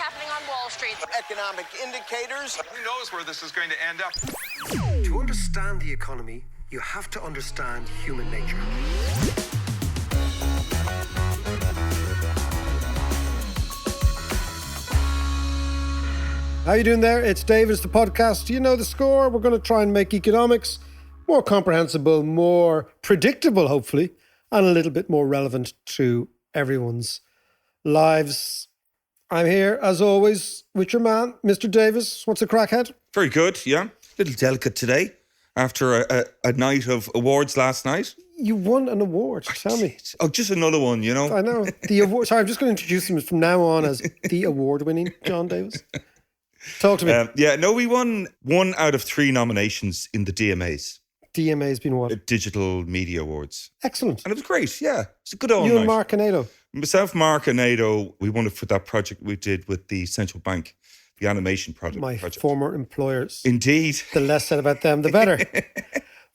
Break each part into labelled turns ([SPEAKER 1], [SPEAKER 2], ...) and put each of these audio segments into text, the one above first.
[SPEAKER 1] happening on Wall Street.
[SPEAKER 2] Economic indicators.
[SPEAKER 3] Who knows where this is going to end up?
[SPEAKER 4] To understand the economy, you have to understand human nature.
[SPEAKER 5] How you doing there? It's Dave. It's the podcast. You know the score. We're going to try and make economics more comprehensible, more predictable, hopefully, and a little bit more relevant to everyone's lives. I'm here, as always, with your man, Mr. Davis. What's the crackhead?
[SPEAKER 6] Very good, yeah. A little delicate today after a night of awards last night.
[SPEAKER 5] You won an award. Tell me.
[SPEAKER 6] Oh, just another one, you know.
[SPEAKER 5] I know. The award. Sorry, I'm just going to introduce him from now on as the award-winning John Davis. Talk to me.
[SPEAKER 6] We won 1 out of 3 nominations in the DMAs.
[SPEAKER 5] DMA's been what?
[SPEAKER 6] Digital Media Awards.
[SPEAKER 5] Excellent.
[SPEAKER 6] And it was great, yeah. It's a good old
[SPEAKER 5] You
[SPEAKER 6] night.
[SPEAKER 5] and Mark and Ado.
[SPEAKER 6] Myself, Mark and Ado, we won it for that project we did with the Central Bank, the animation project.
[SPEAKER 5] My former employers.
[SPEAKER 6] Indeed.
[SPEAKER 5] The less said about them, the better.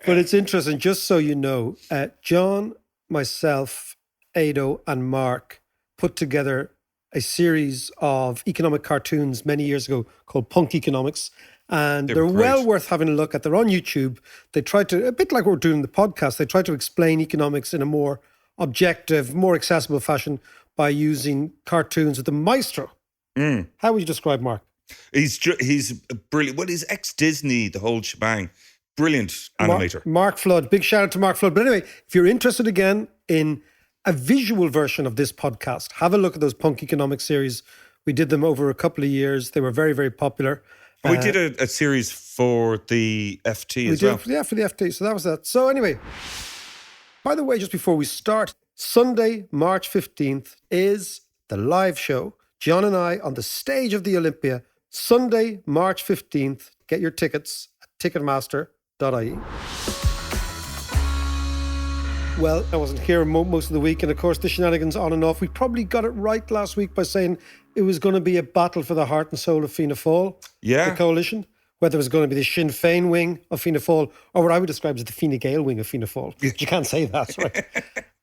[SPEAKER 5] But it's interesting, just so you know, John, myself, Ado and Mark put together a series of economic cartoons many years ago called Punk Economics. And they're well worth having a look at. They're on YouTube. They try to, a bit like we're doing the podcast, they try to explain economics in a more objective, more accessible fashion by using cartoons with the maestro. How would you describe Mark?
[SPEAKER 6] He's brilliant. Well, he's ex-Disney, the whole shebang. Brilliant animator.
[SPEAKER 5] Mark Flood. Big shout out to Mark Flood. But anyway, if you're interested again in a visual version of this podcast, have a look at those Punk Economics series. We did them over a couple of years. They were very, very popular.
[SPEAKER 6] We did a series for the FT as well.
[SPEAKER 5] Yeah, for the FT. So that was that. So anyway, by the way, just before we start, Sunday, March 15th is the live show. John and I on the stage of the Olympia. Sunday, March 15th. Get your tickets at ticketmaster.ie. Well, I wasn't here most of the week, and of course the shenanigans on and off. We probably got it right last week by saying it was going to be a battle for the heart and soul of Fianna Fáil, the coalition. Whether it was going to be the Sinn Féin wing of Fianna Fáil, or what I would describe as the Fine Gael wing of Fianna Fáil. But you can't say that, right?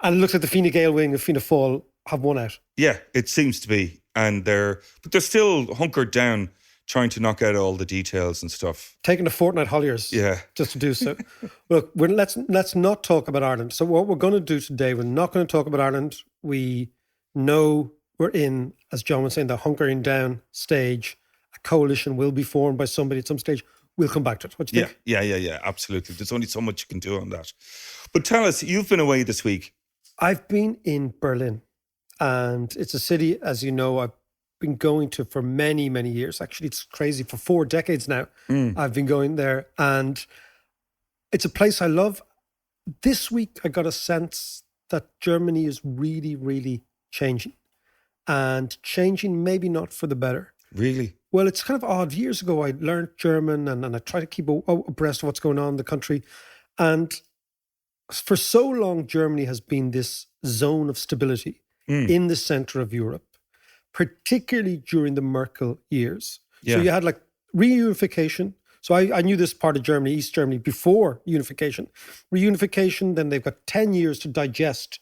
[SPEAKER 5] And it looks like the Fine Gael wing of Fianna Fáil have won out. Yeah,
[SPEAKER 6] it seems to be, but they're still hunkered down, trying to knock out all the details and stuff.
[SPEAKER 5] Taking a fortnight holidays, just to do so. Look, let's not talk about Ireland. So what we're going to do today, we're not going to talk about Ireland. We know we're in, as John was saying, the hunkering down stage. A coalition will be formed by somebody at some stage. We'll come back to it. What do you think?
[SPEAKER 6] Yeah, absolutely. There's only so much you can do on that. But tell us, you've been away this week.
[SPEAKER 5] I've been in Berlin, and it's a city, as you know, I've been going to for many, many years. Actually, it's crazy. For 4 decades now, I've been going there, and it's a place I love. This week, I got a sense that Germany is really, really changing, and changing maybe not for the better.
[SPEAKER 6] Really?
[SPEAKER 5] Well, it's kind of odd. Years ago, I learned German, and I try to keep abreast of what's going on in the country. And for so long, Germany has been this zone of stability in the center of Europe, particularly during the Merkel years. Yeah. So you had like reunification. So I knew this part of Germany, East Germany, before unification. Reunification, then they've got 10 years to digest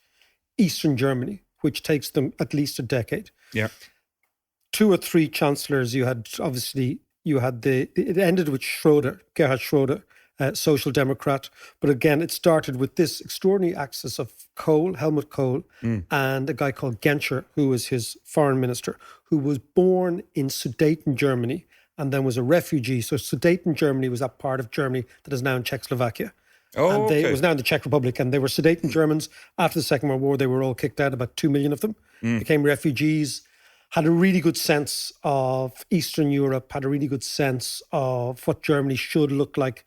[SPEAKER 5] Eastern Germany, which takes them at least a decade.
[SPEAKER 6] Yeah.
[SPEAKER 5] 2 or 3 chancellors. You had it ended with Gerhard Schröder, Social Democrat. But again, it started with this extraordinary axis of Helmut Kohl, and a guy called Genscher, who was his foreign minister, who was born in Sudeten, Germany, and then was a refugee. So Sudeten, Germany was that part of Germany that is now in Czechoslovakia. It was now in the Czech Republic, and they were Sudeten Germans. After the Second World War, they were all kicked out, about 2 million of them, became refugees, had a really good sense of Eastern Europe, had a really good sense of what Germany should look like.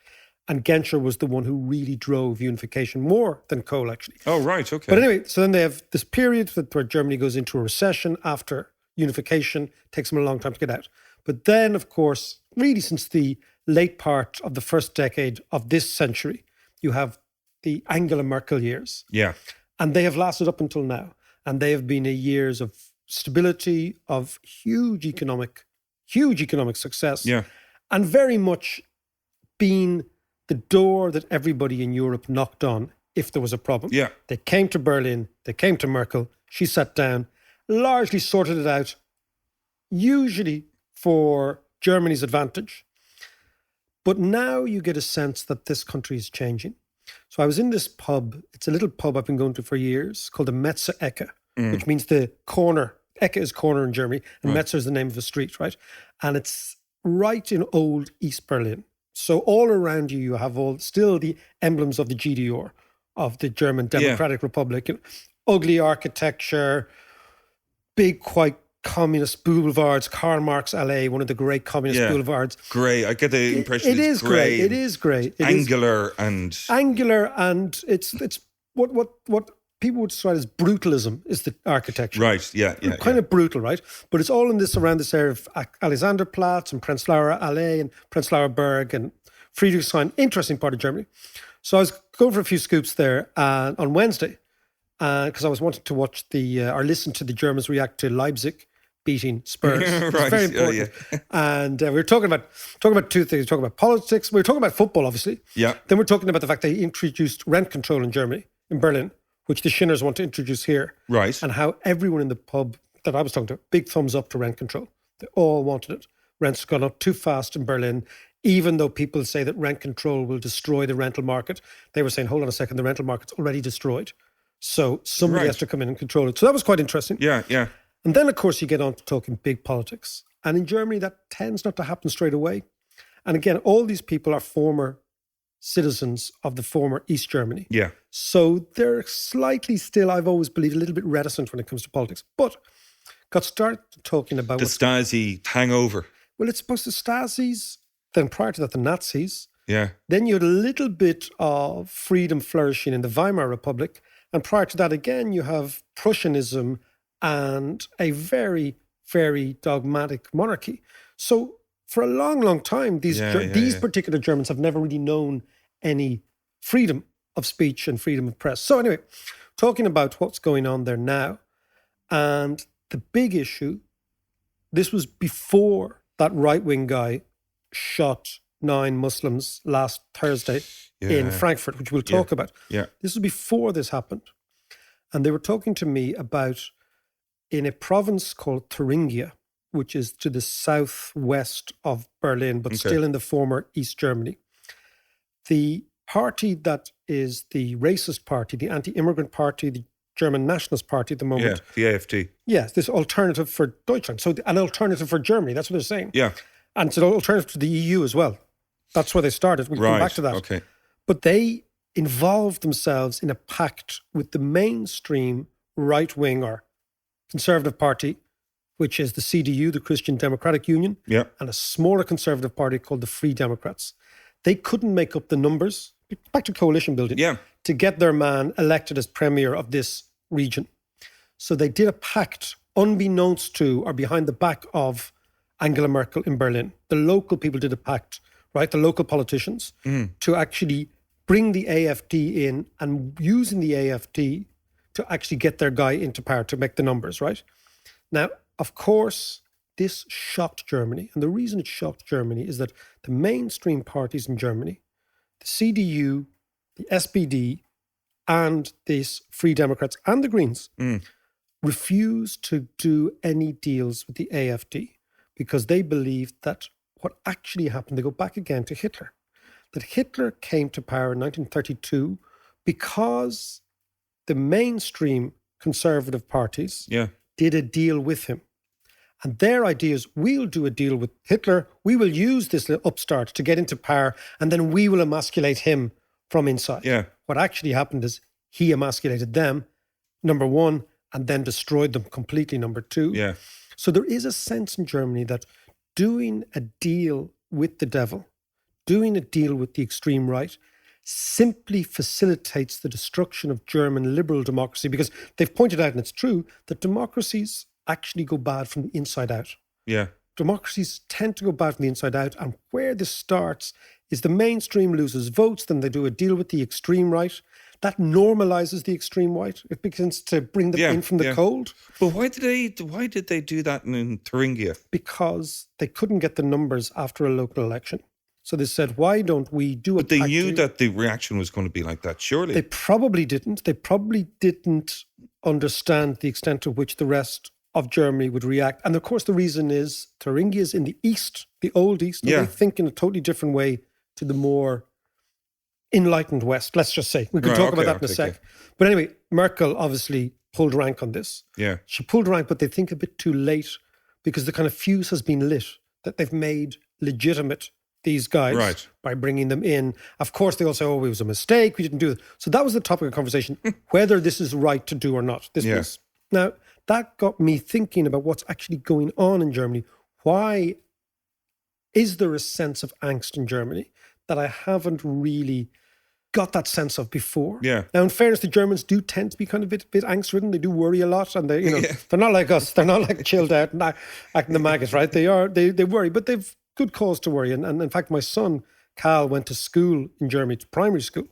[SPEAKER 5] And Genscher was the one who really drove unification more than Kohl, actually.
[SPEAKER 6] Oh, right, okay.
[SPEAKER 5] But anyway, so then they have this period where Germany goes into a recession after unification. Takes them a long time to get out. But then, of course, really since the late part of the first decade of this century, you have the Angela Merkel years.
[SPEAKER 6] Yeah.
[SPEAKER 5] And they have lasted up until now. And they have been years of stability, of huge economic success.
[SPEAKER 6] Yeah.
[SPEAKER 5] And very much been the door that everybody in Europe knocked on if there was a problem.
[SPEAKER 6] Yeah.
[SPEAKER 5] They came to Berlin, they came to Merkel, she sat down, largely sorted it out usually for Germany's advantage. But now you get a sense that this country is changing. So I was in this pub. It's a little pub I've been going to for years called the Metze Ecke, which means the corner. Ecke is corner in Germany, and Metze is the name of a street, right? And it's right in old East Berlin. So all around you, you have still the emblems of the GDR, of the German Democratic Republic. You know, ugly architecture, big, quite communist boulevards, Karl Marx Alley, one of the great communist boulevards.
[SPEAKER 6] Grey. I get the impression
[SPEAKER 5] It is grey. It is grey.
[SPEAKER 6] Angular and
[SPEAKER 5] it's what people would describe as brutalism is the architecture.
[SPEAKER 6] right. Yeah.
[SPEAKER 5] Kind of brutal, right? But it's all in this around this area of Alexanderplatz and Prenzlauer Allee and Prenzlauer Berg and Friedrichshain. Interesting part of Germany. So I was going for a few scoops there on Wednesday because I was wanting to watch or listen to the Germans react to Leipzig beating Spurs. It's
[SPEAKER 6] Right.
[SPEAKER 5] very important. And we were talking about two things. We were talking about politics. We were talking about football, obviously.
[SPEAKER 6] Yeah.
[SPEAKER 5] Then we're talking about the fact they introduced rent control in Germany, in Berlin, which the Shinners want to introduce here.
[SPEAKER 6] Right.
[SPEAKER 5] And how everyone in the pub that I was talking to, big thumbs up to rent control. They all wanted it. Rents gone up too fast in Berlin. Even though people say that rent control will destroy the rental market, they were saying, hold on a second, the rental market's already destroyed. So somebody has to come in and control it. So that was quite interesting.
[SPEAKER 6] Yeah.
[SPEAKER 5] And then, of course, you get on to talking big politics. And in Germany, that tends not to happen straight away. And again, all these people are former citizens of the former East Germany.
[SPEAKER 6] Yeah.
[SPEAKER 5] So they're slightly still, I've always believed, a little bit reticent when it comes to politics. But got started talking about
[SPEAKER 6] The Stasi hangover.
[SPEAKER 5] well, it's supposed to Stasis, then prior to that, the Nazis.
[SPEAKER 6] Yeah.
[SPEAKER 5] Then you had a little bit of freedom flourishing in the Weimar Republic. And prior to that, again, you have Prussianism and a very, very dogmatic monarchy. So for a long, long time, these particular Germans have never really known any freedom of speech and freedom of press. So anyway, talking about what's going on there now, and the big issue, this was before that right-wing guy shot 9 Muslims last Thursday in Frankfurt, which we'll talk about.
[SPEAKER 6] Yeah.
[SPEAKER 5] This was before this happened. And they were talking to me about in a province called Thuringia, which is to the southwest of Berlin, but still in the former East Germany. The party that is the racist party, the anti-immigrant party, the German Nationalist Party at the moment.
[SPEAKER 6] Yeah, the AfD.
[SPEAKER 5] Yes, this alternative for Deutschland. So an alternative for Germany, that's what they're saying.
[SPEAKER 6] Yeah.
[SPEAKER 5] And it's an alternative to the EU as well. That's where they started. We'll come back to that.
[SPEAKER 6] Okay.
[SPEAKER 5] But they involved themselves in a pact with the mainstream right-wing or conservative party, which is the CDU, the Christian Democratic Union, and a smaller conservative party called the Free Democrats. They couldn't make up the numbers, back to coalition building, to get their man elected as premier of this region. So they did a pact unbeknownst to or behind the back of Angela Merkel in Berlin. The local people did a pact, right? The local politicians to actually bring the AfD in and using the AfD to actually get their guy into power to make the numbers, right? Now, of course, this shocked Germany. And the reason it shocked Germany is that the mainstream parties in Germany, the CDU, the SPD, and these Free Democrats and the Greens refused to do any deals with the AfD because they believed that what actually happened, they go back again to Hitler, that Hitler came to power in 1932 because the mainstream conservative parties did a deal with him. And their idea is, we'll do a deal with Hitler, we will use this little upstart to get into power, and then we will emasculate him from inside.
[SPEAKER 6] Yeah.
[SPEAKER 5] What actually happened is he emasculated them, number one, and then destroyed them completely, number two.
[SPEAKER 6] Yeah.
[SPEAKER 5] So there is a sense in Germany that doing a deal with the devil, doing a deal with the extreme right, simply facilitates the destruction of German liberal democracy, because they've pointed out, and it's true, that democracies actually go bad from the inside out.
[SPEAKER 6] Yeah.
[SPEAKER 5] Democracies tend to go bad from the inside out, and where this starts is the mainstream loses votes, then they do a deal with the extreme right. That normalizes the extreme right. It begins to bring them in from the cold.
[SPEAKER 6] But why did they do that in Thuringia?
[SPEAKER 5] Because they couldn't get the numbers after a local election. So they said, why don't we do it?
[SPEAKER 6] But they knew that the reaction was going to be like that, surely.
[SPEAKER 5] They probably didn't. They probably didn't understand the extent to which the rest of Germany would react. And of course, the reason is Thuringia's in the East, the old East, and
[SPEAKER 6] Yeah.
[SPEAKER 5] they think in a totally different way to the more enlightened West, let's just say. We could
[SPEAKER 6] Right,
[SPEAKER 5] talk about
[SPEAKER 6] okay,
[SPEAKER 5] that in a
[SPEAKER 6] okay,
[SPEAKER 5] sec. But anyway, Merkel obviously pulled rank on this.
[SPEAKER 6] Yeah.
[SPEAKER 5] She pulled rank, but they think a bit too late because the kind of fuse has been lit that they've made legitimate these guys
[SPEAKER 6] Right.
[SPEAKER 5] by bringing them in. Of course, they all say, oh, it was a mistake. We didn't do it. So that was the topic of conversation, whether this is right to do or not. This
[SPEAKER 6] Yeah.
[SPEAKER 5] was. Now, that got me thinking about what's actually going on in Germany. Why is there a sense of angst in Germany that I haven't really got that sense of before?
[SPEAKER 6] Yeah.
[SPEAKER 5] Now, in fairness, the Germans do tend to be kind of a bit angst-ridden. They do worry a lot, and they, they're not like us. They're not like chilled out and acting the maggots, right? They worry, but they've good cause to worry. And in fact, my son Cal went to school in Germany, to primary school.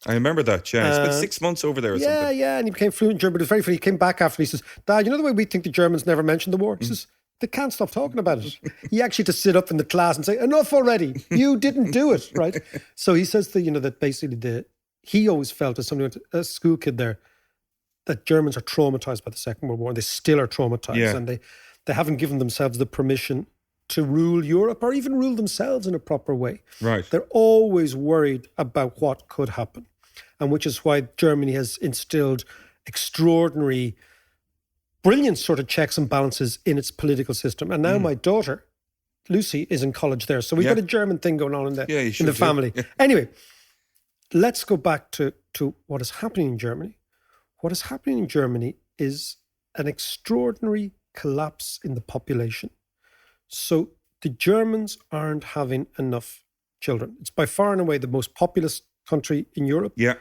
[SPEAKER 6] I remember that, yeah. He spent 6 months over there or something.
[SPEAKER 5] Yeah, and he became fluent in German. But it was very funny. He came back after. He says, "Dad, you know the way we think the Germans never mentioned the war?" He says, "They can't stop talking about it." He actually had to sit up in the class and say, "Enough already! You didn't do it, right?" So he says that basically he always felt as somebody a school kid there that Germans are traumatized by the Second World War, and they still are traumatized,
[SPEAKER 6] Yeah.
[SPEAKER 5] and they haven't given themselves the permission to rule Europe or even rule themselves in a proper way.
[SPEAKER 6] Right.
[SPEAKER 5] They're always worried about what could happen, and which is why Germany has instilled extraordinary, brilliant sort of checks and balances in its political system. And now my daughter, Lucy, is in college there. So we've
[SPEAKER 6] Yeah.
[SPEAKER 5] got a German thing going on in
[SPEAKER 6] Yeah, you
[SPEAKER 5] in
[SPEAKER 6] should
[SPEAKER 5] the
[SPEAKER 6] do.
[SPEAKER 5] family. Anyway, let's go back to what is happening in Germany. What is happening in Germany is an extraordinary collapse in the population. So the Germans aren't having enough children. It's by far and away the most populous country in Europe.
[SPEAKER 6] Yeah.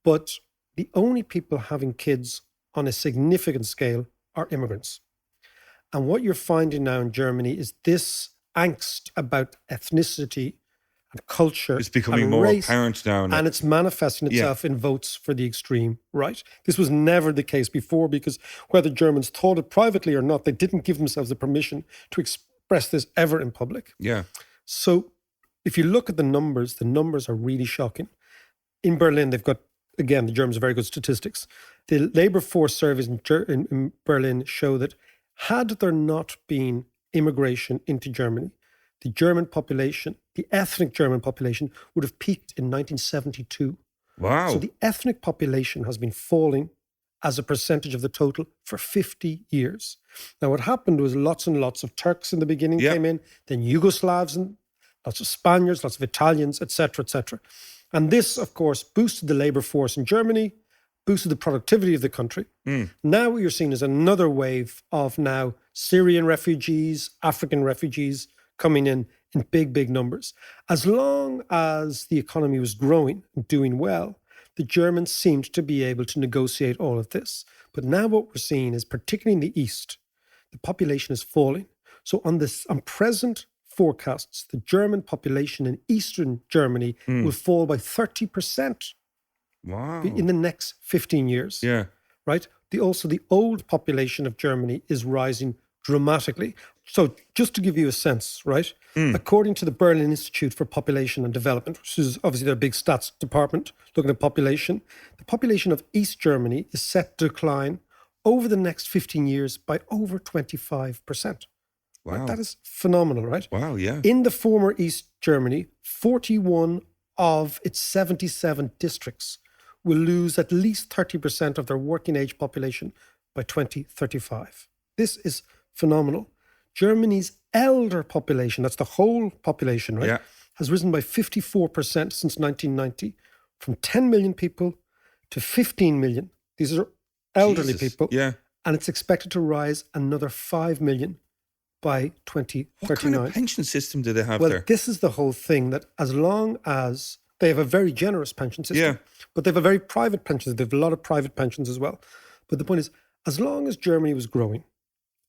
[SPEAKER 5] But the only people having kids on a significant scale are immigrants. And what you're finding now in Germany is this angst about ethnicity and culture.
[SPEAKER 6] It's becoming
[SPEAKER 5] and
[SPEAKER 6] more
[SPEAKER 5] race,
[SPEAKER 6] apparent now.
[SPEAKER 5] and it's manifesting
[SPEAKER 6] Yeah.
[SPEAKER 5] itself in votes for the extreme right. This was never the case before, because whether Germans thought it privately or not, they didn't give themselves the permission to express this ever in public.
[SPEAKER 6] Yeah.
[SPEAKER 5] So if you look at the numbers are really shocking. In Berlin, they've got, again, the Germans have very good statistics. The labor force surveys in Berlin show that had there not been immigration into Germany, the German population, the ethnic German population, would have peaked in 1972.
[SPEAKER 6] Wow.
[SPEAKER 5] So the ethnic population has been falling as a percentage of the total for 50 years. Now, what happened was lots and lots of Turks in the beginning
[SPEAKER 6] Yeah.
[SPEAKER 5] came in, then Yugoslavs, and lots of Spaniards, lots of Italians, etc., etc. And this, of course, boosted the labor force in Germany, boosted the productivity of the country. Now what you're seeing is another wave of now Syrian refugees, African refugees coming in big, big numbers. As long as the economy was growing and doing well, the Germans seemed to be able to negotiate all of this. But now what we're seeing is, particularly in the East, the population is falling. So on present forecasts, the German population in Eastern Germany will fall by 30%
[SPEAKER 6] Wow.
[SPEAKER 5] in the next 15 years.
[SPEAKER 6] Yeah.
[SPEAKER 5] Right? The old population of Germany is rising dramatically. So just to give you a sense, right? According to the Berlin Institute for Population and Development, which is obviously their big stats department looking at population, the population of East Germany is set to decline over the next 15 years by over 25%.
[SPEAKER 6] Wow.
[SPEAKER 5] Right? That is phenomenal, right?
[SPEAKER 6] Wow, yeah.
[SPEAKER 5] In the former East Germany, 41 of its 77 districts will lose at least 30% of their working age population by 2035. This is phenomenal. Germany's elder population, that's the whole population, right,
[SPEAKER 6] Yeah.
[SPEAKER 5] has risen by 54% since 1990, from 10 million people to 15 million. These are elderly
[SPEAKER 6] Jesus.
[SPEAKER 5] people.
[SPEAKER 6] Yeah.
[SPEAKER 5] And it's expected to rise another 5 million by 2039.
[SPEAKER 6] What kind of pension system do they have
[SPEAKER 5] Well,
[SPEAKER 6] there?
[SPEAKER 5] this is the whole thing, that as long as they have a very generous pension system,
[SPEAKER 6] Yeah.
[SPEAKER 5] but they have a very private pension system. They have a lot of private pensions as well. But the point is, as long as Germany was growing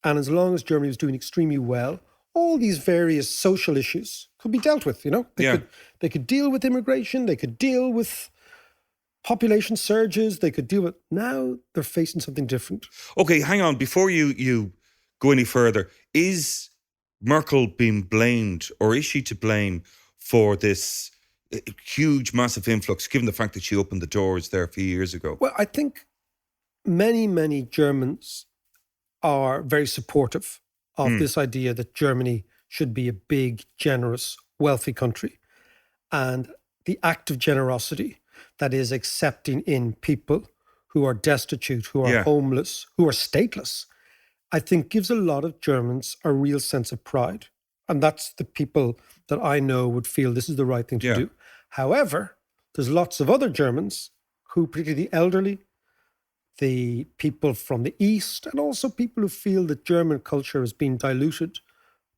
[SPEAKER 5] and as long as Germany was doing extremely well, all these various social issues could be dealt with, They could deal with immigration, they could deal with population surges, they could deal with... Now they're facing something different.
[SPEAKER 6] Okay, hang on. Before you go any further, is Merkel being blamed, or is she to blame for this huge, massive influx, given the fact that she opened the doors there a few years ago?
[SPEAKER 5] Well, I think many, many Germans are very supportive of this idea that Germany should be a big, generous, wealthy country. And the act of generosity that is accepting in people who are destitute, who are homeless, who are stateless, I think gives a lot of Germans a real sense of pride. And that's the people that I know would feel this is the right thing to do. However, there's lots of other Germans who, particularly the elderly, the people from the East, and also people who feel that German culture has been diluted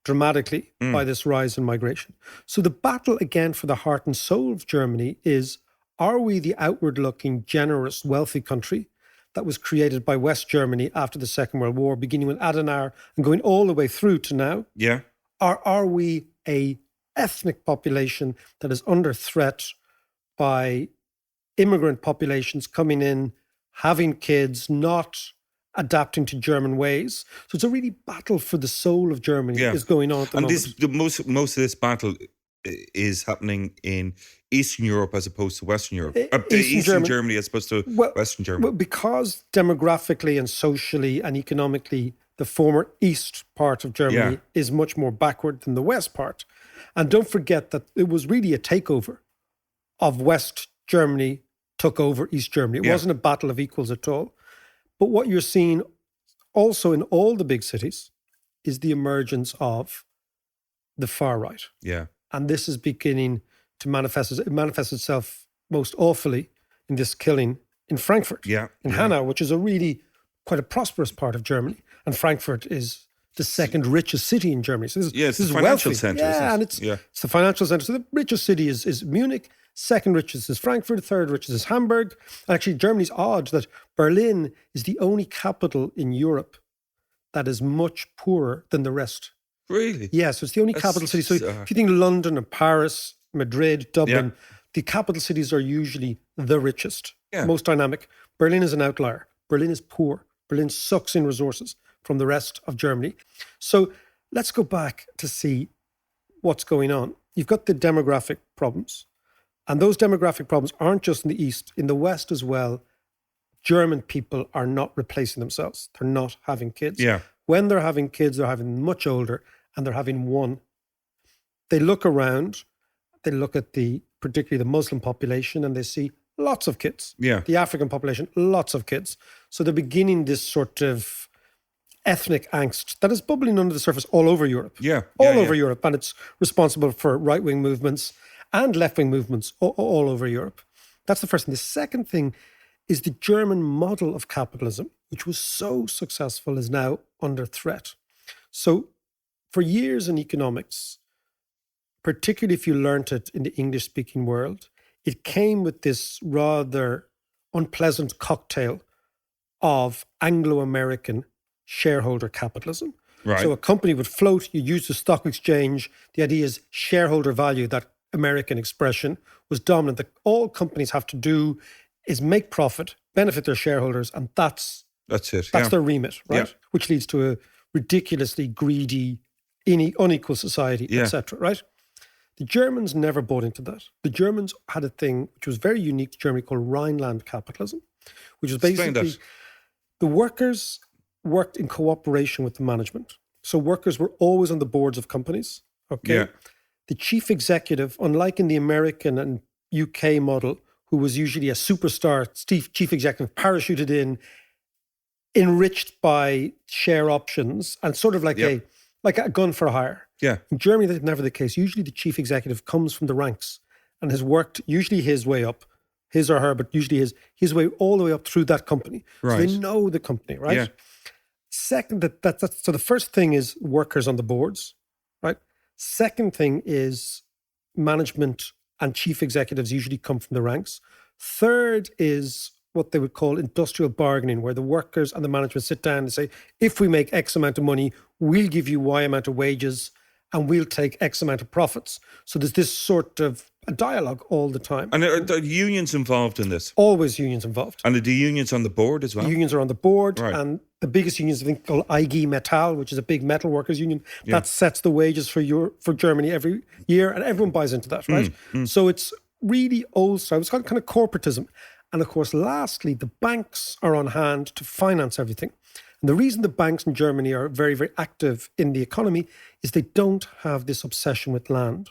[SPEAKER 5] dramatically by this rise in migration. So the battle again for the heart and soul of Germany is, are we the outward-looking, generous, wealthy country that was created by West Germany after the Second World War, beginning with Adenauer and going all the way through to now?
[SPEAKER 6] Yeah.
[SPEAKER 5] Or are we a ethnic population that is under threat by immigrant populations coming in, having kids, not adapting to German ways? So it's a really battle for the soul of Germany is going on at the moment.
[SPEAKER 6] And most of this battle is happening in Eastern Europe as opposed to Western Europe. Eastern Germany as opposed to Western Germany.
[SPEAKER 5] Well, because demographically and socially and economically, the former East part of Germany is much more backward than the West part. And don't forget that it was really a takeover of West Germany took over East Germany. It wasn't a battle of equals at all. But what you're seeing also in all the big cities is the emergence of the far right.
[SPEAKER 6] Yeah.
[SPEAKER 5] And this is beginning to manifest. It manifests itself most awfully in this killing in Frankfurt, in Hanau, which is a really quite a prosperous part of Germany. And Frankfurt is the second richest city in Germany. So this is
[SPEAKER 6] financial
[SPEAKER 5] wealthy.
[SPEAKER 6] centre.
[SPEAKER 5] And it's the financial centre. So the richest city is Munich. Second richest is Frankfurt. Third richest is Hamburg. And actually, Germany's odd that Berlin is the only capital in Europe that is much poorer than the rest.
[SPEAKER 6] Really?
[SPEAKER 5] Yeah, so it's the only capital city. So if you think London and Paris, Madrid, Dublin, the capital cities are usually the richest, most dynamic. Berlin is an outlier. Berlin is poor. Berlin sucks in resources from the rest of Germany. So let's go back to see what's going on. You've got the demographic problems. And those demographic problems aren't just in the East. In the West as well, German people are not replacing themselves. They're not having kids.
[SPEAKER 6] Yeah.
[SPEAKER 5] When they're having kids, they're having much older and they're having one. They look around, they look at particularly the Muslim population and they see lots of kids.
[SPEAKER 6] Yeah.
[SPEAKER 5] The African population, lots of kids. So they're beginning this sort of ethnic angst that is bubbling under the surface all over Europe. All over Europe. And it's responsible for right-wing movements and left-wing movements all over Europe. That's the first thing. The second thing is the German model of capitalism, which was so successful, is now under threat. So for years in economics, particularly if you learnt it in the English-speaking world, it came with this rather unpleasant cocktail of Anglo-American shareholder capitalism.
[SPEAKER 6] Right.
[SPEAKER 5] So a company would float, you use the stock exchange. The idea is shareholder value, that American expression, was dominant. That all companies have to do is make profit, benefit their shareholders, and that's
[SPEAKER 6] it.
[SPEAKER 5] That's their remit, right? Which leads to a ridiculously greedy, unequal society, etc., right? The Germans never bought into that. The Germans had a thing which was very unique to Germany called Rhineland capitalism, which was basically the workers worked in cooperation with the management. So workers were always on the boards of companies, okay?
[SPEAKER 6] Yeah.
[SPEAKER 5] The chief executive, unlike in the American and UK model, who was usually a superstar chief executive, parachuted in, enriched by share options, and sort of like a gun for hire.
[SPEAKER 6] Yeah.
[SPEAKER 5] In Germany, that's never the case. Usually the chief executive comes from the ranks and has worked usually his way up, his or her, but usually his way all the way up through that company.
[SPEAKER 6] Right.
[SPEAKER 5] So they know the company, right?
[SPEAKER 6] Yeah.
[SPEAKER 5] Second, so the first thing is workers on the boards, right? Second thing is management and chief executives usually come from the ranks. Third is what they would call industrial bargaining, where the workers and the management sit down and say, if we make X amount of money, we'll give you Y amount of wages and we'll take X amount of profits. So there's this sort of a dialogue all the time.
[SPEAKER 6] And are the unions involved in this?
[SPEAKER 5] Always unions involved.
[SPEAKER 6] And are the unions on the board as well?
[SPEAKER 5] The unions are on the board,
[SPEAKER 6] Right.
[SPEAKER 5] and the biggest unions, I think, called IG Metall, which is a big metal workers union, that sets the wages for Germany every year, and everyone buys into that, right? So it's really old style. It's kind of corporatism. And of course, lastly, the banks are on hand to finance everything. And the reason the banks in Germany are very, very active in the economy is they don't have this obsession with land.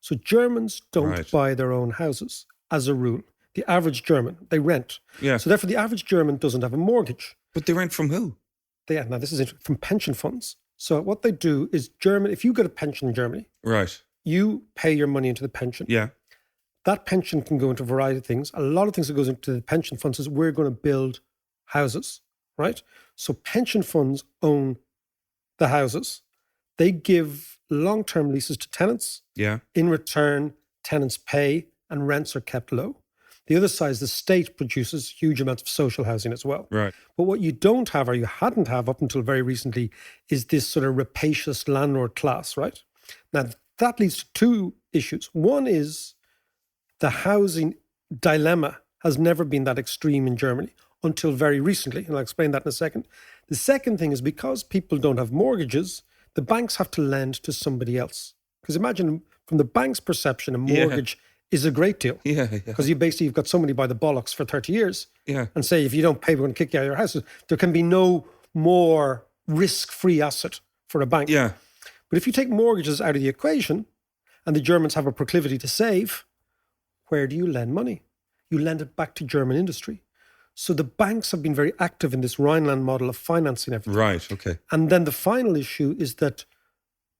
[SPEAKER 5] So Germans don't
[SPEAKER 6] Right.
[SPEAKER 5] buy their own houses as a rule. The average German, they rent.
[SPEAKER 6] Yeah.
[SPEAKER 5] So therefore, the average German doesn't have a mortgage.
[SPEAKER 6] But they rent from who?
[SPEAKER 5] Now this is from pension funds. So what they do is if you get a pension in Germany,
[SPEAKER 6] Right.
[SPEAKER 5] you pay your money into the pension.
[SPEAKER 6] Yeah.
[SPEAKER 5] That pension can go into a variety of things. A lot of things that goes into the pension funds is we're going to build houses, right? So pension funds own the houses. They give long-term leases to tenants.
[SPEAKER 6] Yeah.
[SPEAKER 5] In return, tenants pay and rents are kept low. The other side is the state produces huge amounts of social housing as well.
[SPEAKER 6] Right.
[SPEAKER 5] But what you don't have, or you hadn't have up until very recently, is this sort of rapacious landlord class, right? Now, that leads to two issues. One is the housing dilemma has never been that extreme in Germany until very recently, and I'll explain that in a second. The second thing is because people don't have mortgages, the banks have to lend to somebody else. Because imagine from the bank's perception, a mortgage is a great deal.
[SPEAKER 6] Yeah.
[SPEAKER 5] Because you've got somebody by the bollocks for 30 years
[SPEAKER 6] Yeah.
[SPEAKER 5] and say, if you don't pay, we're going to kick you out of your house. There can be no more risk-free asset for a bank.
[SPEAKER 6] Yeah.
[SPEAKER 5] But if you take mortgages out of the equation and the Germans have a proclivity to save, where do you lend money? You lend it back to German industry. So the banks have been very active in this Rhineland model of financing everything.
[SPEAKER 6] Right. Okay.
[SPEAKER 5] And then the final issue is that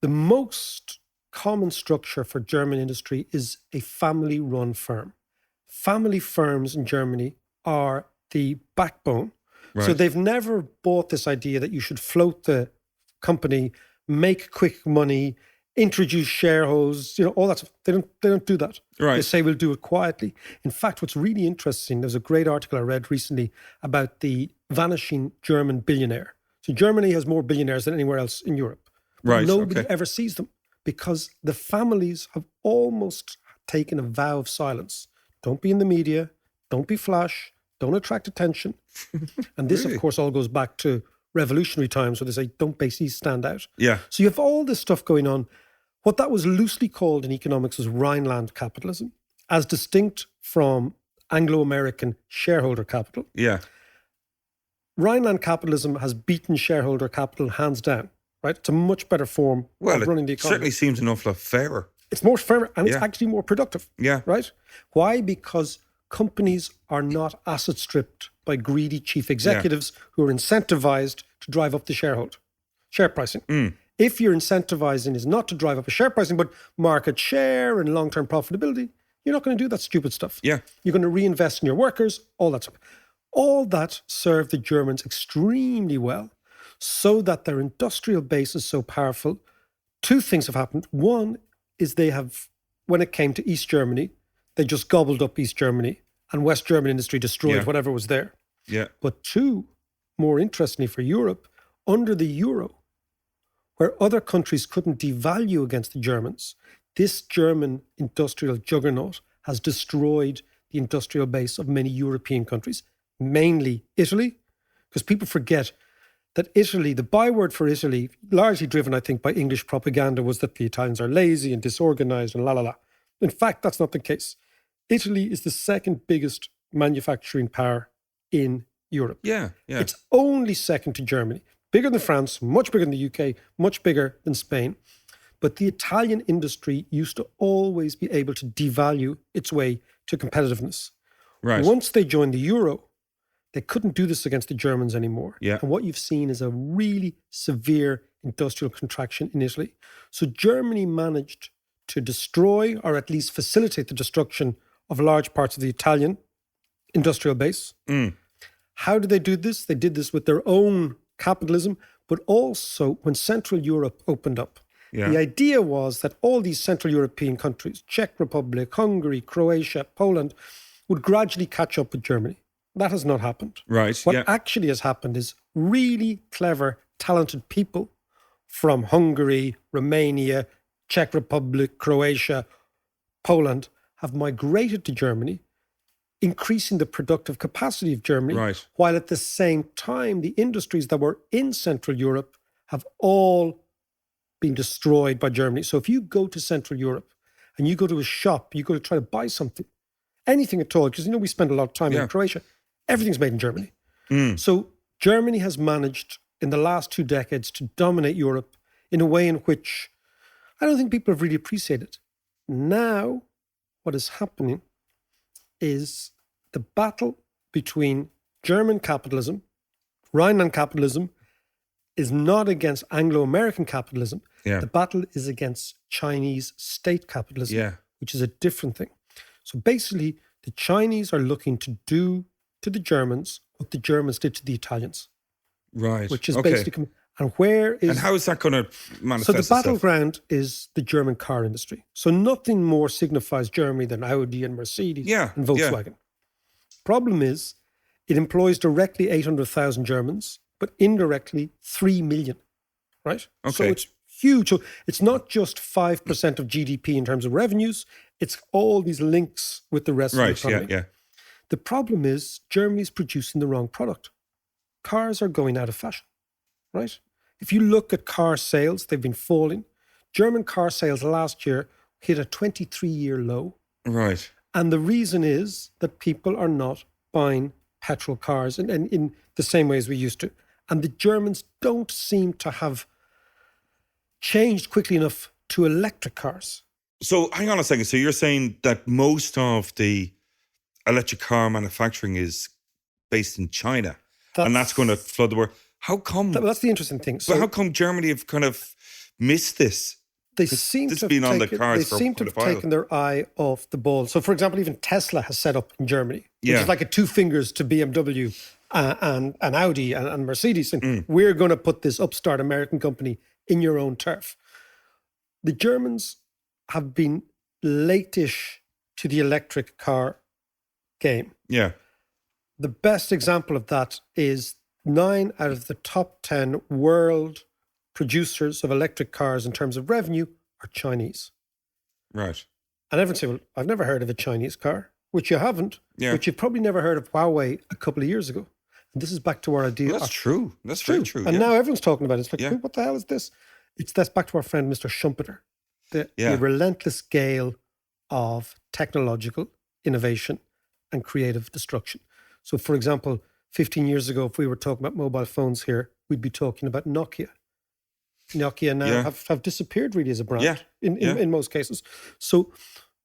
[SPEAKER 5] the most common structure for German industry is a family-run firm. Family firms in Germany are the backbone.
[SPEAKER 6] Right.
[SPEAKER 5] So they've never bought this idea that you should float the company, make quick money, introduce shareholders, all that stuff. They don't do that.
[SPEAKER 6] Right.
[SPEAKER 5] They say we'll do it quietly. In fact, what's really interesting, there's a great article I read recently about the vanishing German billionaire. So Germany has more billionaires than anywhere else in Europe. But
[SPEAKER 6] Right,
[SPEAKER 5] nobody
[SPEAKER 6] okay.
[SPEAKER 5] ever sees them because the families have almost taken a vow of silence. Don't be in the media. Don't be flash. Don't attract attention. And this,
[SPEAKER 6] Really?
[SPEAKER 5] of course, all goes back to revolutionary times where they say, don't basically stand out.
[SPEAKER 6] Yeah.
[SPEAKER 5] So you have all this stuff going on. What that was loosely called in economics was Rhineland capitalism, as distinct from Anglo-American shareholder capital.
[SPEAKER 6] Yeah.
[SPEAKER 5] Rhineland capitalism has beaten shareholder capital hands down, right? It's a much better form
[SPEAKER 6] Well,
[SPEAKER 5] of running the
[SPEAKER 6] it
[SPEAKER 5] economy.
[SPEAKER 6] certainly seems an awful lot fairer.
[SPEAKER 5] It's more fair and it's
[SPEAKER 6] Yeah.
[SPEAKER 5] actually more productive,
[SPEAKER 6] Yeah.
[SPEAKER 5] right? Why? Because companies are not asset stripped by greedy chief executives who are incentivized to drive up the share pricing.
[SPEAKER 6] Mm.
[SPEAKER 5] If your incentivizing is not to drive up a share pricing, but market share and long-term profitability, you're not going to do that stupid stuff.
[SPEAKER 6] Yeah.
[SPEAKER 5] You're going to reinvest in your workers, all that stuff. All that served the Germans extremely well so that their industrial base is so powerful. Two things have happened. One is they have, when it came to East Germany, they just gobbled up East Germany and West German industry destroyed
[SPEAKER 6] Yeah.
[SPEAKER 5] whatever was there.
[SPEAKER 6] Yeah.
[SPEAKER 5] But two, more interestingly for Europe, under the euro, where other countries couldn't devalue against the Germans, this German industrial juggernaut has destroyed the industrial base of many European countries, mainly Italy, because people forget that Italy, the byword for Italy, largely driven, I think, by English propaganda, was that the Italians are lazy and disorganized and la la la. In fact, that's not the case. Italy is the second biggest manufacturing power in Europe.
[SPEAKER 6] Yeah. Yeah.
[SPEAKER 5] It's only second to Germany. Bigger than France, much bigger than the UK, much bigger than Spain. But the Italian industry used to always be able to devalue its way to competitiveness.
[SPEAKER 6] Right.
[SPEAKER 5] Once they joined the euro, they couldn't do this against the Germans anymore.
[SPEAKER 6] Yeah.
[SPEAKER 5] And what you've seen is a really severe industrial contraction in Italy. So Germany managed to destroy or at least facilitate the destruction of large parts of the Italian industrial base.
[SPEAKER 6] Mm.
[SPEAKER 5] How did they do this? They did this with their own capitalism, but also when Central Europe opened up.
[SPEAKER 6] Yeah.
[SPEAKER 5] The idea was that all these Central European countries, Czech Republic, Hungary, Croatia, Poland, would gradually catch up with Germany. That has not happened.
[SPEAKER 6] Right.
[SPEAKER 5] What
[SPEAKER 6] Yeah.
[SPEAKER 5] actually has happened is really clever, talented people from Hungary, Romania, Czech Republic, Croatia, Poland have migrated to Germany, increasing the productive capacity of Germany,
[SPEAKER 6] Right.
[SPEAKER 5] while at the same time, the industries that were in Central Europe have all been destroyed by Germany. So if you go to Central Europe and you go to a shop, you go to try to buy something, anything at all, because we spend a lot of time
[SPEAKER 6] Yeah.
[SPEAKER 5] in Croatia, everything's made in Germany.
[SPEAKER 6] Mm.
[SPEAKER 5] So Germany has managed in the last 2 decades to dominate Europe in a way in which I don't think people have really appreciated. Now, what is happening is the battle between German capitalism, Rhineland capitalism, is not against Anglo-American capitalism.
[SPEAKER 6] Yeah.
[SPEAKER 5] The battle is against Chinese state capitalism,
[SPEAKER 6] Yeah.
[SPEAKER 5] which is a different thing. So basically, the Chinese are looking to do to the Germans what the Germans did to the Italians,
[SPEAKER 6] Right.
[SPEAKER 5] which is
[SPEAKER 6] okay.
[SPEAKER 5] basically, and where is...
[SPEAKER 6] And how is that going to manifest
[SPEAKER 5] So the
[SPEAKER 6] itself?
[SPEAKER 5] battleground is the German car industry. So nothing more signifies Germany than Audi and Mercedes
[SPEAKER 6] Yeah,
[SPEAKER 5] and
[SPEAKER 6] yeah.
[SPEAKER 5] Volkswagen. Problem is, it employs directly 800,000 Germans, but indirectly 3 million, right? So
[SPEAKER 6] Okay.
[SPEAKER 5] it's huge. So it's not just 5% of GDP in terms of revenues, it's all these links with the rest of
[SPEAKER 6] Right,
[SPEAKER 5] the
[SPEAKER 6] yeah,
[SPEAKER 5] economy.
[SPEAKER 6] yeah.
[SPEAKER 5] The problem is Germany's producing the wrong product. Cars are going out of fashion, right? If you look at car sales, they've been falling. German car sales last year hit a 23-year low.
[SPEAKER 6] Right.
[SPEAKER 5] And the reason is that people are not buying petrol cars in the same way as we used to. And the Germans don't seem to have changed quickly enough to electric cars.
[SPEAKER 6] So hang on a second. So you're saying that most of the electric car manufacturing is based in China, and that's going to flood the world. How come?
[SPEAKER 5] That's the interesting thing.
[SPEAKER 6] But
[SPEAKER 5] So
[SPEAKER 6] how come Germany have kind of missed this?
[SPEAKER 5] they seem
[SPEAKER 6] this
[SPEAKER 5] to
[SPEAKER 6] has been
[SPEAKER 5] have
[SPEAKER 6] on the
[SPEAKER 5] taken,
[SPEAKER 6] cards
[SPEAKER 5] they
[SPEAKER 6] for
[SPEAKER 5] seem to
[SPEAKER 6] quite
[SPEAKER 5] have
[SPEAKER 6] a while.
[SPEAKER 5] taken their eye off the ball. So, for example, even Tesla has set up in Germany, which
[SPEAKER 6] Yeah.
[SPEAKER 5] is like a 2 fingers to BMW and Audi and Mercedes. And
[SPEAKER 6] Mm.
[SPEAKER 5] we're going to put this upstart American company in your own turf. The Germans have been late-ish to the electric car game.
[SPEAKER 6] Yeah.
[SPEAKER 5] The best example of that is 9 out of the top 10 world producers of electric cars in terms of revenue are Chinese.
[SPEAKER 6] Right.
[SPEAKER 5] And everyone say, well, I've never heard of a Chinese car, which you haven't,
[SPEAKER 6] Yeah.
[SPEAKER 5] but you've probably never heard of Huawei a couple of years ago. And this is back to our idea.
[SPEAKER 6] Well, that's
[SPEAKER 5] of-
[SPEAKER 6] true. That's very true.
[SPEAKER 5] And
[SPEAKER 6] yeah.
[SPEAKER 5] now everyone's talking about it. It's like,
[SPEAKER 6] Yeah.
[SPEAKER 5] what the hell is this? That's back to our friend, Mr. Schumpeter. The
[SPEAKER 6] Yeah.
[SPEAKER 5] relentless scale of technological innovation and creative destruction. So, for example, 15 years ago, if we were talking about mobile phones here, we'd be talking about Nokia. Nokia now
[SPEAKER 6] Yeah.
[SPEAKER 5] have disappeared really as a brand
[SPEAKER 6] Yeah.
[SPEAKER 5] in most cases. So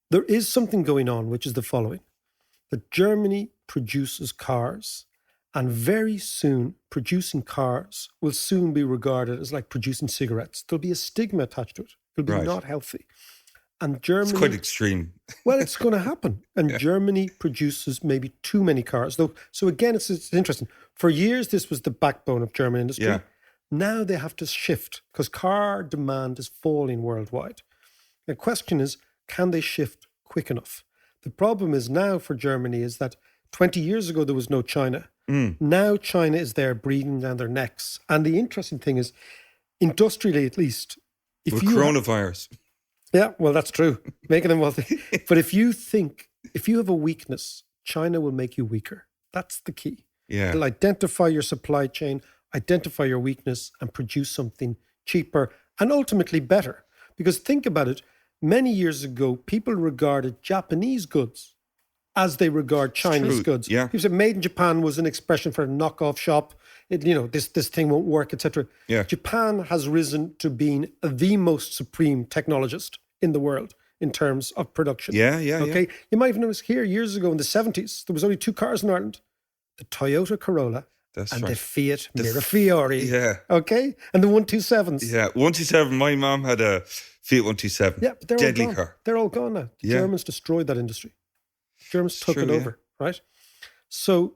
[SPEAKER 5] there is something going on, which is the following. That Germany produces cars, and very soon producing cars will soon be regarded as like producing cigarettes. There'll be a stigma attached to it. It'll be
[SPEAKER 6] Right.
[SPEAKER 5] not healthy. And
[SPEAKER 6] It's
[SPEAKER 5] Germany...
[SPEAKER 6] quite extreme.
[SPEAKER 5] Well, it's going to happen. And Germany produces maybe too many cars. Though, so again, it's interesting. For years, this was the backbone of German industry.
[SPEAKER 6] Yeah.
[SPEAKER 5] Now they have to shift because car demand is falling worldwide. The question is, can they shift quick enough? The problem is now for Germany is that 20 years ago, there was no China. Now China is there breathing down their necks. And the interesting thing is, industrially at least, if
[SPEAKER 6] With
[SPEAKER 5] you
[SPEAKER 6] coronavirus.
[SPEAKER 5] yeah, well, that's true. Making them wealthy. But if you have a weakness, China will make you weaker. That's the key.
[SPEAKER 6] Yeah.
[SPEAKER 5] They'll identify your supply chain, identify your weakness, and produce something cheaper and ultimately better. Because think about it, many years ago, people regarded Japanese goods as they regard Chinese
[SPEAKER 6] true,
[SPEAKER 5] goods.
[SPEAKER 6] yeah.
[SPEAKER 5] People said made in Japan was an expression for a knockoff shop. This thing won't work, etc.
[SPEAKER 6] Yeah.
[SPEAKER 5] Japan has risen to being the most supreme technologist in the world in terms of production.
[SPEAKER 6] Yeah.
[SPEAKER 5] Okay. You might have noticed here years ago in the 70s, there was only 2 cars in Ireland. The Toyota Corolla
[SPEAKER 6] That's
[SPEAKER 5] and
[SPEAKER 6] right.
[SPEAKER 5] the Fiat Mirafiori.
[SPEAKER 6] Yeah.
[SPEAKER 5] Okay. And the 127s.
[SPEAKER 6] Yeah. 127. My mom had a Fiat 127.
[SPEAKER 5] Yeah, but they're
[SPEAKER 6] Deadly
[SPEAKER 5] all gone.
[SPEAKER 6] car.
[SPEAKER 5] They're all gone now. The
[SPEAKER 6] Yeah.
[SPEAKER 5] Germans destroyed that industry. Germans took
[SPEAKER 6] true,
[SPEAKER 5] it
[SPEAKER 6] yeah.
[SPEAKER 5] over, right? So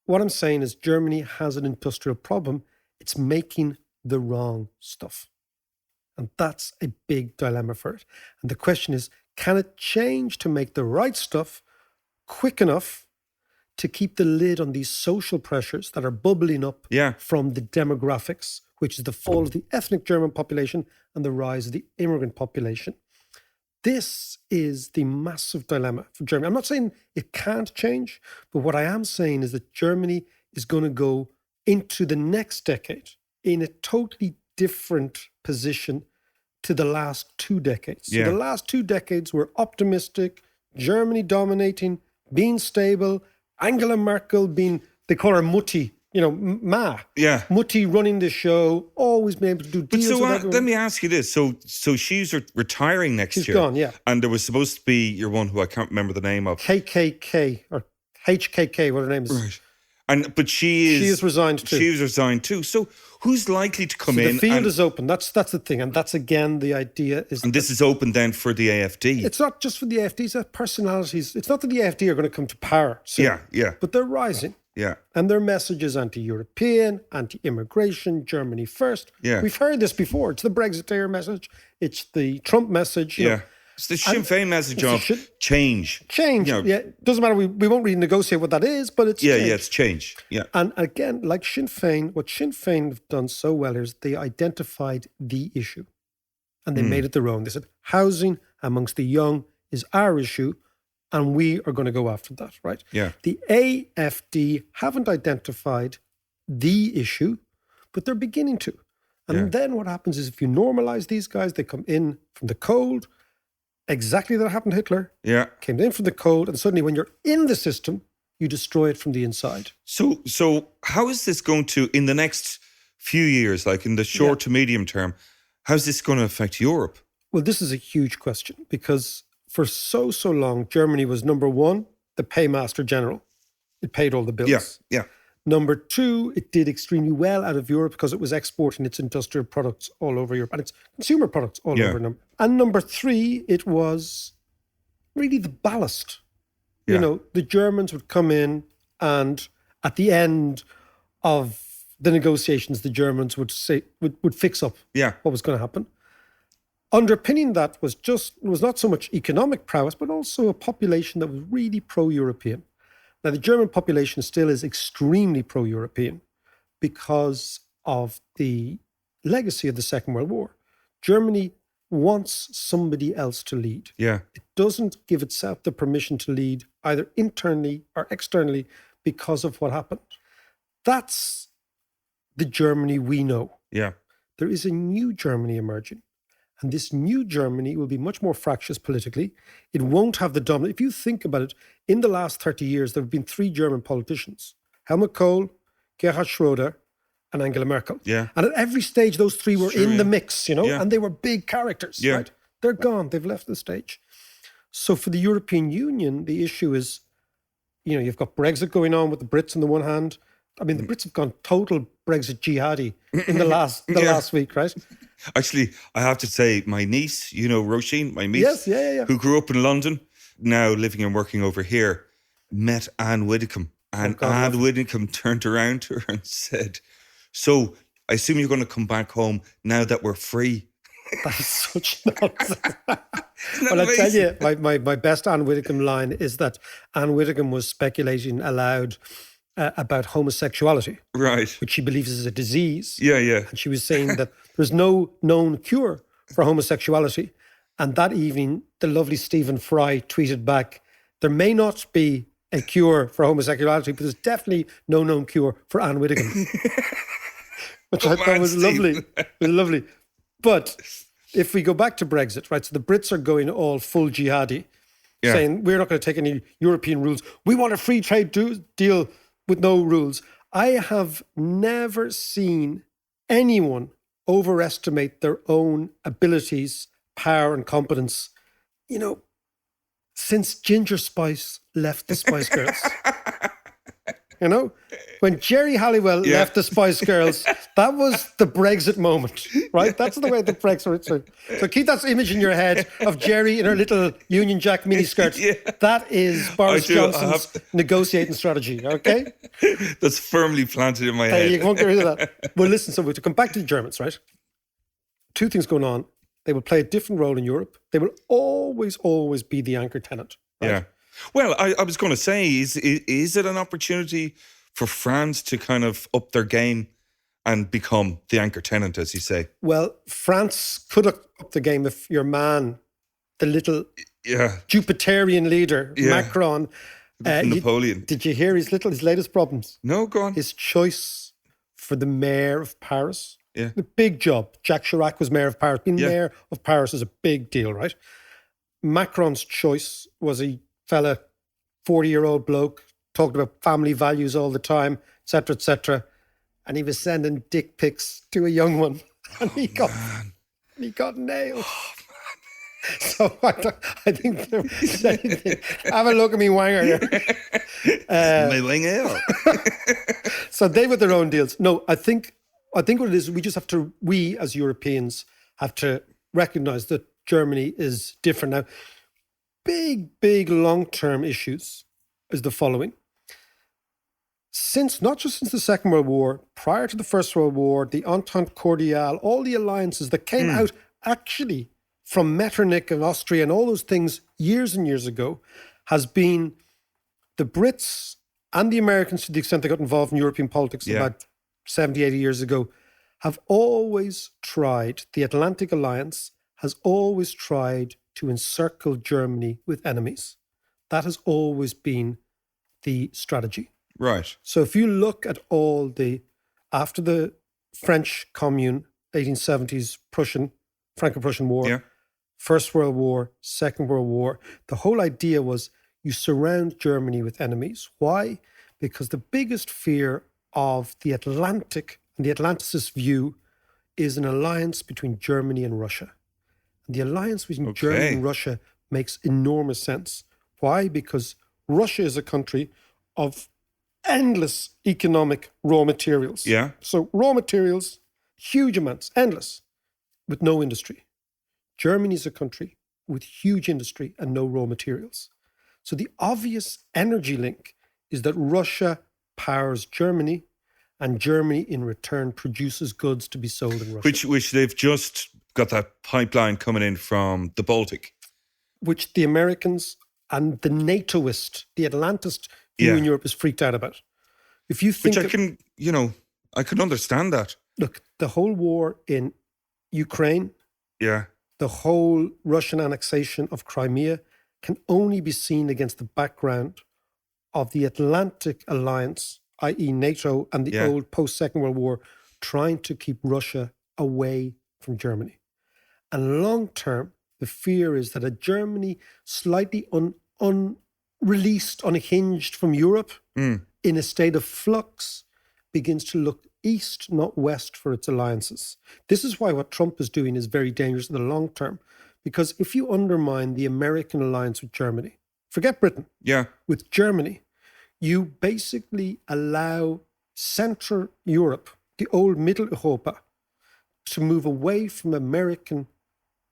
[SPEAKER 5] what I'm saying is Germany has an industrial problem. It's making the wrong stuff. And that's a big dilemma for it. And the question is, can it change to make the right stuff quick enough to keep the lid on these social pressures that are bubbling up
[SPEAKER 6] Yeah.
[SPEAKER 5] from the demographics, which is the fall of the ethnic German population and the rise of the immigrant population? This is the massive dilemma for Germany. I'm not saying it can't change, but what I am saying is that Germany is going to go into the next decade in a totally different position to the last 2 decades. So
[SPEAKER 6] Yeah.
[SPEAKER 5] the last 2 decades were optimistic, Germany dominating, being stable, Angela Merkel being, they call her Mutti, Ma.
[SPEAKER 6] Yeah.
[SPEAKER 5] Mutti running the show, always been able to do
[SPEAKER 6] But
[SPEAKER 5] deals
[SPEAKER 6] so
[SPEAKER 5] with everyone.
[SPEAKER 6] let me ask you this. So she's retiring next
[SPEAKER 5] She's
[SPEAKER 6] year.
[SPEAKER 5] gone, yeah.
[SPEAKER 6] And there was supposed to be your one who I can't remember the name of.
[SPEAKER 5] KKK or HKK, what her name is.
[SPEAKER 6] Right. But she
[SPEAKER 5] She is resigned too.
[SPEAKER 6] She is resigned too. So who's likely to come
[SPEAKER 5] So
[SPEAKER 6] in?
[SPEAKER 5] the field is open. That's the thing. And that's again the idea is
[SPEAKER 6] and this is open then for the AFD.
[SPEAKER 5] it's not just for the AFD, it's personalities. It's not that the AFD are going to come to power soon,
[SPEAKER 6] Yeah.
[SPEAKER 5] but they're rising.
[SPEAKER 6] Yeah.
[SPEAKER 5] And their message is anti-European, anti-immigration, Germany first.
[SPEAKER 6] Yeah.
[SPEAKER 5] We've heard this before. It's the Brexiteer message. It's the Trump message. you know.
[SPEAKER 6] It's the Sinn Féin message
[SPEAKER 5] it's the
[SPEAKER 6] of
[SPEAKER 5] Sinn-
[SPEAKER 6] change.
[SPEAKER 5] Change.
[SPEAKER 6] You know,
[SPEAKER 5] Yeah. Doesn't matter. We won't really negotiate what that is, but it's change.
[SPEAKER 6] it's change. Yeah.
[SPEAKER 5] And again, like Sinn Féin, what Sinn Féin have done so well is they identified the issue and they made it their own. They said, housing amongst the young is our issue and we are going to go after that, right?
[SPEAKER 6] Yeah.
[SPEAKER 5] The AFD haven't identified the issue, but they're beginning to. And then what happens is if you normalize these guys, they come in from the cold, exactly that happened to Hitler.
[SPEAKER 6] Yeah.
[SPEAKER 5] Came in from the cold, and suddenly when you're in the system, you destroy it from the inside.
[SPEAKER 6] So how is this going to, in the next few years, like in the short to medium term, how's this going to affect Europe?
[SPEAKER 5] Well, this is a huge question because for so long, Germany was number one, the paymaster general. It paid all the bills.
[SPEAKER 6] Yeah.
[SPEAKER 5] Number two, it did extremely well out of Europe because it was exporting its industrial products all over Europe and its consumer products all over. And number three, it was really the ballast.
[SPEAKER 6] Yeah.
[SPEAKER 5] You know, the Germans would come in and at the end of the negotiations, the Germans would say, would fix up what was going to happen. Underpinning that was not so much economic prowess, but also a population that was really pro-European. Now, the German population still is extremely pro-European because of the legacy of the Second World War. Germany wants somebody else to lead.
[SPEAKER 6] Yeah.
[SPEAKER 5] It doesn't give itself the permission to lead either internally or externally because of what happened. That's the Germany we know.
[SPEAKER 6] Yeah.
[SPEAKER 5] There is a new Germany emerging. And this new Germany will be much more fractious politically. It won't have the dominant. If you think about it, in the last 30 years, there have been three German politicians: Helmut Kohl, Gerhard Schröder, and Angela Merkel.
[SPEAKER 6] Yeah.
[SPEAKER 5] And at every stage, those three were in the mix,
[SPEAKER 6] Yeah.
[SPEAKER 5] and they were big characters, right? They're gone. They've left the stage. So for the European Union, the issue is, you've got Brexit going on with the Brits on the one hand. I mean, the Brits have gone total Brexit jihadi in the last week, right?
[SPEAKER 6] Actually, I have to say, my niece, Roisin, my niece, who grew up in London, now living and working over here, met Anne Widdecombe. And Anne Widdecombe turned around to her and said, "So, I assume you're going to come back home now that we're free."
[SPEAKER 5] That's such nonsense. Well, I tell you, my best Anne Widdecombe line is that Anne Widdecombe was speculating aloud about homosexuality,
[SPEAKER 6] right?
[SPEAKER 5] Which she believes is a disease.
[SPEAKER 6] Yeah.
[SPEAKER 5] And she was saying that there's no known cure for homosexuality. And that evening, the lovely Stephen Fry tweeted back, "There may not be a cure for homosexuality, but there's definitely no known cure for Anne Widdecombe." Which I thought was lovely. It was lovely. But if we go back to Brexit, right, so the Brits are going all full jihadi, saying we're not going to take any European rules. We want a free trade deal with no rules. I have never seen anyone overestimate their own abilities, power and competence, since Ginger Spice left the Spice Girls. When Jerry Halliwell left the Spice Girls, that was the Brexit moment, right? That's the way the Brexit. So keep that image in your head of Jerry in her little Union Jack miniskirt. That is Boris Johnson's negotiating strategy, okay?
[SPEAKER 6] That's firmly planted in my head.
[SPEAKER 5] You won't get rid of that. Well, listen, so to come back to the Germans, right? Two things going on. They will play a different role in Europe. They will always be the anchor tenant. Right?
[SPEAKER 6] Yeah. Well, I was going to say, is it an opportunity for France to kind of up their game and become the anchor tenant, as you say?
[SPEAKER 5] Well, France could up the game if your man, the little Jupiterian leader, Macron,
[SPEAKER 6] Napoleon.
[SPEAKER 5] Did you hear his latest problems?
[SPEAKER 6] No, go on.
[SPEAKER 5] His choice for the mayor of Paris.
[SPEAKER 6] Yeah.
[SPEAKER 5] The big job. Jacques Chirac was mayor of Paris. Being mayor of Paris is a big deal, right? Macron's choice was a fella, 40-year-old bloke, talked about family values all the time, etc., etc. And he was sending dick pics to a young one, and he got nailed. So I think there was anything. Have a look at me wanger here.
[SPEAKER 6] My wing out.
[SPEAKER 5] So they were their own deals. No, I think what it is, we as Europeans have to recognize that Germany is different now. Big long-term issues is the following. Not just since the Second World War, prior to the First World War, the Entente Cordiale, all the alliances that came out actually from Metternich and Austria and all those things years and years ago, has been the Brits and the Americans, to the extent they got involved in European politics about 70, 80 years ago, have always tried, the Atlantic Alliance has always tried to encircle Germany with enemies. That has always been the strategy.
[SPEAKER 6] Right.
[SPEAKER 5] So if you look at after the French Commune, 1870s Franco-Prussian War, First World War, Second World War, the whole idea was you surround Germany with enemies. Why? Because the biggest fear of the Atlantic and the Atlanticist view is an alliance between Germany and Russia. And the alliance between Germany and Russia makes enormous sense. Why? Because Russia is a country of endless economic raw materials.
[SPEAKER 6] Yeah.
[SPEAKER 5] So raw materials, huge amounts, endless, with no industry. Germany is a country with huge industry and no raw materials. So the obvious energy link is that Russia powers Germany, and Germany in return produces goods to be sold in Russia.
[SPEAKER 6] Which they've just got that pipeline coming in from the Baltic.
[SPEAKER 5] Which the Americans and the NATOist, the Atlantist view in Europe is freaked out about. If you think...
[SPEAKER 6] Which I can understand that.
[SPEAKER 5] Look, the whole war in Ukraine, the whole Russian annexation of Crimea can only be seen against the background of the Atlantic Alliance, i.e. NATO and the old post-Second World War, trying to keep Russia away from Germany. And long-term, the fear is that a Germany slightly unreleased, unhinged from Europe, in a state of flux, begins to look east, not west, for its alliances. This is why what Trump is doing is very dangerous in the long term. Because if you undermine the American alliance with Germany, forget Britain, with Germany, you basically allow Central Europe, the old Mitteleuropa, to move away from American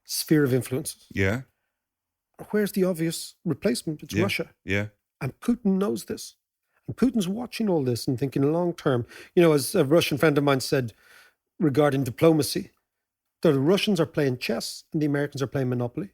[SPEAKER 5] sphere of influences.
[SPEAKER 6] Yeah.
[SPEAKER 5] Where's the obvious replacement? It's Russia.
[SPEAKER 6] Yeah.
[SPEAKER 5] And Putin knows this. And Putin's watching all this and thinking long term. You know, as a Russian friend of mine said regarding diplomacy, the Russians are playing chess and the Americans are playing Monopoly.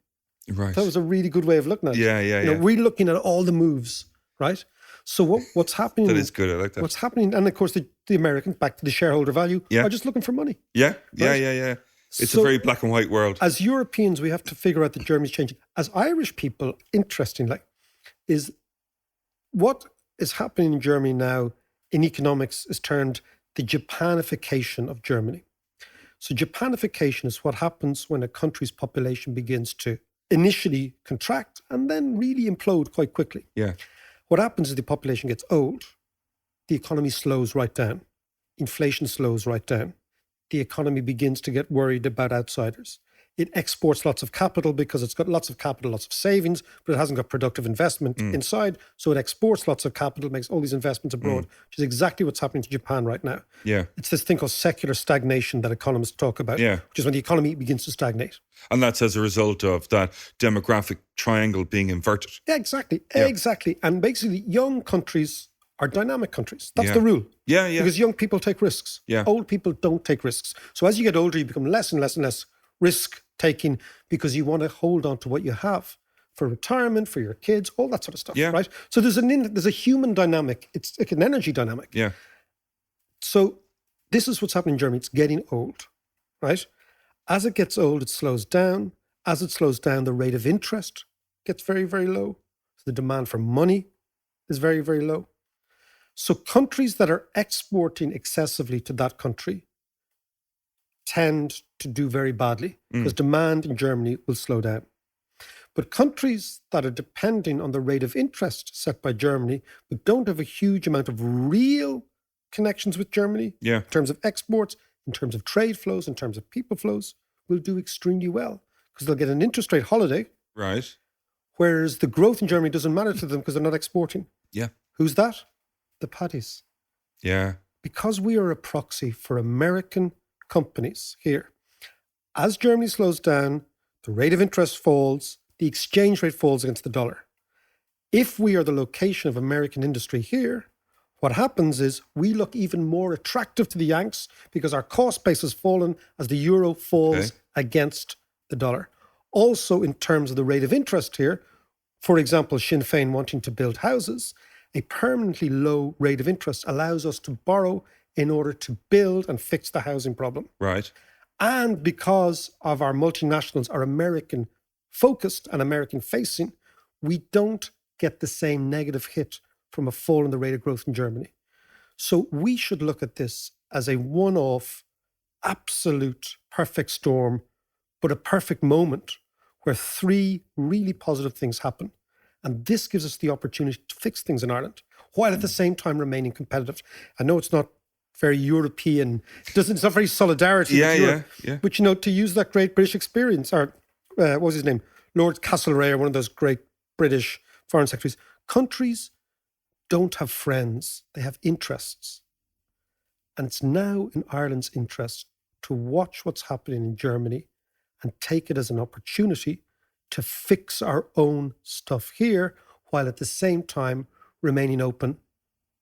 [SPEAKER 6] Right.
[SPEAKER 5] That was a really good way of looking at it.
[SPEAKER 6] Yeah.
[SPEAKER 5] We're looking at all the moves, right? So what's happening?
[SPEAKER 6] That is good. I like that.
[SPEAKER 5] What's happening? And of course, the Americans, back to the shareholder value, are just looking for money.
[SPEAKER 6] Yeah.
[SPEAKER 5] Right?
[SPEAKER 6] It's a very black and white world.
[SPEAKER 5] As Europeans, we have to figure out that Germany's changing. As Irish people, interestingly, is what is happening in Germany now in economics is termed the Japanification of Germany. So Japanification is what happens when a country's population begins to initially contract and then really implode quite quickly.
[SPEAKER 6] Yeah.
[SPEAKER 5] What happens is the population gets old, the economy slows right down, inflation slows right down, the economy begins to get worried about outsiders. It exports lots of capital because it's got lots of capital, lots of savings, but it hasn't got productive investment inside. So it exports lots of capital, makes all these investments abroad, which is exactly what's happening to Japan right now.
[SPEAKER 6] Yeah.
[SPEAKER 5] It's this thing called secular stagnation that economists talk about, which is when the economy begins to stagnate.
[SPEAKER 6] And that's as a result of that demographic triangle being inverted.
[SPEAKER 5] Yeah, exactly. And basically, young countries are dynamic countries. That's the rule.
[SPEAKER 6] Yeah.
[SPEAKER 5] Because young people take risks.
[SPEAKER 6] Yeah.
[SPEAKER 5] Old people don't take risks. So as you get older, you become less and less and less risk-taking because you want to hold on to what you have for retirement, for your kids, all that sort of stuff, right? So there's a human dynamic. It's like an energy dynamic.
[SPEAKER 6] Yeah.
[SPEAKER 5] So this is what's happening in Germany. It's getting old, right? As it gets old, it slows down. As it slows down, the rate of interest gets very, very low. So the demand for money is very, very low. So countries that are exporting excessively to that country tend to do very badly because demand in Germany will slow down. But countries that are depending on the rate of interest set by Germany but don't have a huge amount of real connections with Germany,
[SPEAKER 6] Yeah.
[SPEAKER 5] in terms of exports, in terms of trade flows, in terms of people flows, will do extremely well because they'll get an interest rate holiday,
[SPEAKER 6] Right.
[SPEAKER 5] whereas the growth in Germany doesn't matter to them because they're not exporting.
[SPEAKER 6] Yeah.
[SPEAKER 5] Who's that? The paddies.
[SPEAKER 6] Yeah.
[SPEAKER 5] Because we are a proxy for American companies here, as Germany slows down, the rate of interest falls, the exchange rate falls against the dollar. If we are the location of American industry here, what happens is we look even more attractive to the Yanks because our cost base has fallen as the euro falls against the dollar. Also, in terms of the rate of interest here, for example, Sinn Féin wanting to build houses, a permanently low rate of interest allows us to borrow in order to build and fix the housing problem.
[SPEAKER 6] Right.
[SPEAKER 5] And because of our multinationals are American focused and American facing, we don't get the same negative hit from a fall in the rate of growth in Germany. So we should look at this as a one-off, absolute perfect storm, but a perfect moment where three really positive things happen. And this gives us the opportunity to fix things in Ireland, while at the same time remaining competitive. I know it's not very European, it's not very solidarity with Europe.
[SPEAKER 6] Yeah.
[SPEAKER 5] But, to use that great British experience, or what was his name? Lord Castlereagh, one of those great British foreign secretaries. Countries don't have friends, they have interests. And it's now in Ireland's interest to watch what's happening in Germany and take it as an opportunity to fix our own stuff here, while at the same time remaining open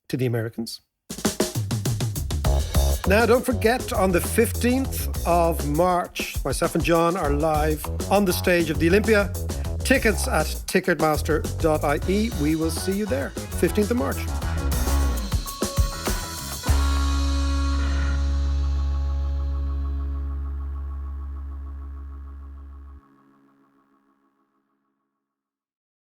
[SPEAKER 5] to the Americans. Now, don't forget, on the 15th of March, myself and John are live on the stage of the Olympia. Tickets at ticketmaster.ie. We will see you there, 15th of March.